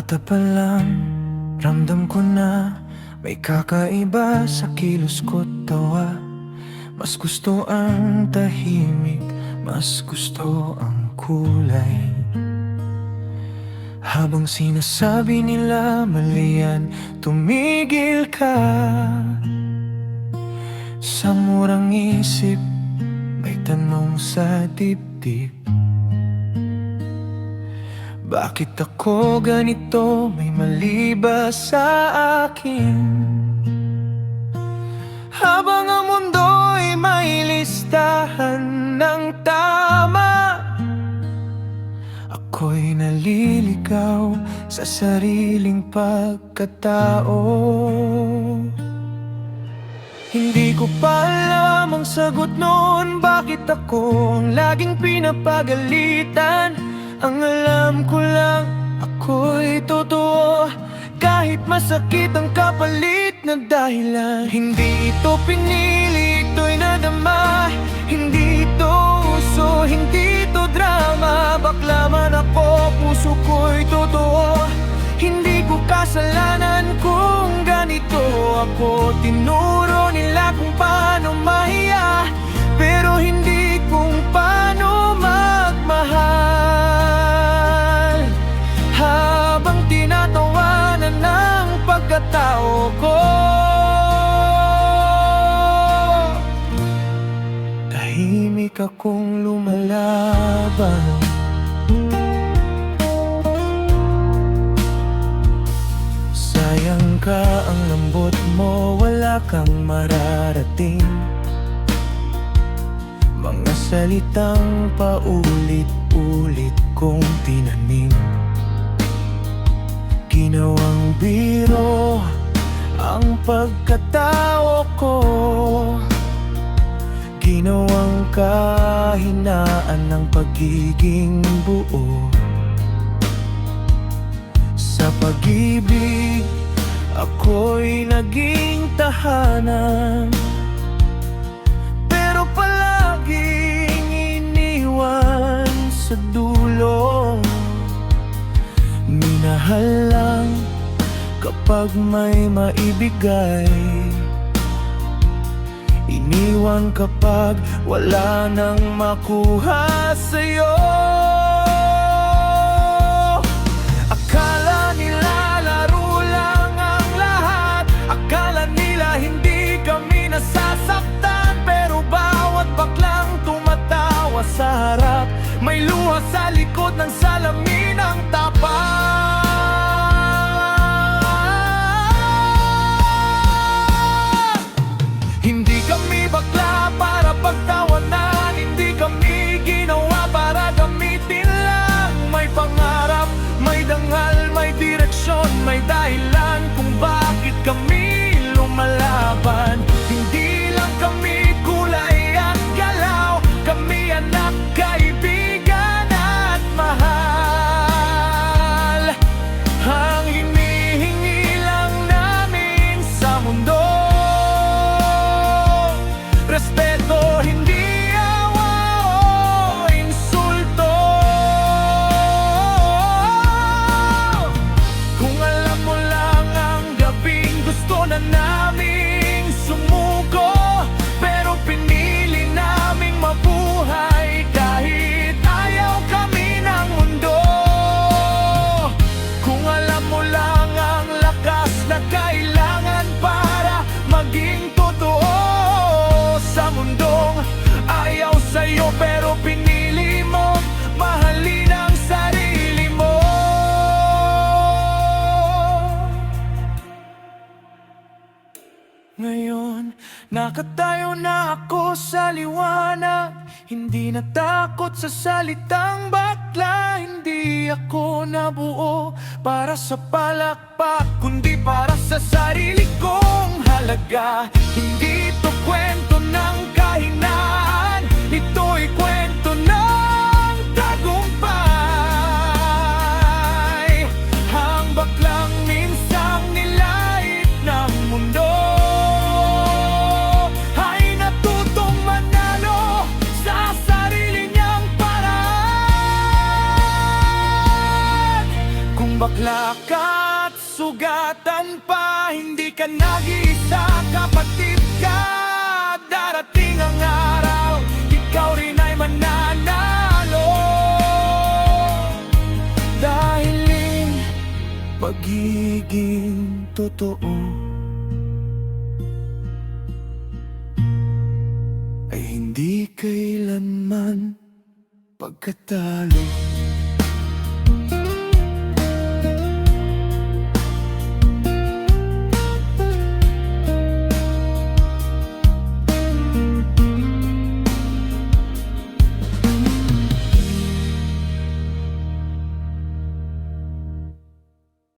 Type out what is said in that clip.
Mata pa lang, ramdam ko na may kakaiba sa kilos ko't tawa. Mas gusto ang tahimik, mas gusto ang kulay. Habang sinasabi nila mali yan, tumigil ka. Sa murang isip, may tanong sa dibdib. Bakit ako ganito? May mali ba sa akin? Habang ang mundo'y may listahan ng tama, ako'y naliligaw sa sariling pagkatao. Hindi ko pa alam ang sagot noon. Bakit ako ang laging pinapagalitan? Ang alam ko lang, ako'y totoo, kahit masakit ang kapalit na dahilan. Hindi ito pinili, ito'y nadama. Hindi ito uso, hindi ito drama. Bakla man ako, puso ko'y totoo. Hindi ko kasalanan kung ganito ako. Tinuro nila kung paano mahiya, pero hindi kung paano magmahal. Habang tinatawanan ng pagkatao ko, tahimik akong lumalaban. Sayang ka, ang lambot mo, wala kang mararating. Mga salitang paulit-ulit kong tinanim. Ginawang biro ang pagkatao ko, ginawang kahinaan ng pagiging buo. Sa pag-ibig, ako'y naging tahanan, pero palaging iniwan sa dulo. Minahal lang kapag may maibigay, iniwan kapag wala nang makuha sa'yo. Akala nila laro lang ang lahat, akala nila hindi kami nasasaktan, pero bawat baklang tumatawa sa harap, may luha sa likod ng salamin ang tapat. Hindi kami bakla para pagtawanan, hindi kami ginawa para gamitin lang. May pangarap, may dangal, may direksyon, may dahilan kung bakit kami lumalaban. Hindi lang kami kulay at galaw, kami anak, kaibigan at mahal. Ang hinihingi lang namin sa mundo, respeto, hindi awa o insulto. Kung alam mo lang ang gabing gusto na naming sumuko, pero pinili naming mabuhay kahit ayaw kami ng mundo. Kung alam mo lang ang lakas na kailangan para maging totoo sa mundong ayaw sa'yo, pero pinili mo mahalin ang sarili mo. Ngayon, nakatayo na ako sa liwanag, hindi natakot sa salitang bakla. Hindi ako nabuo para sa palakpak, kundi para sa sarili kong halaga. Hindi ito kwento ng kahinaan, ito'y kwento ng tagumpay. Ang baklang minsang nilait ng mundo ay natutong manalo sa sarili niyang paraan. Kung bakit Lakat, sugatan pa, hindi ka nag-iisa, kapatid ka. Darating ang araw, ikaw rin ay mananalo. Dahil pagiging totoo ay hindi kailanman pagkatalo.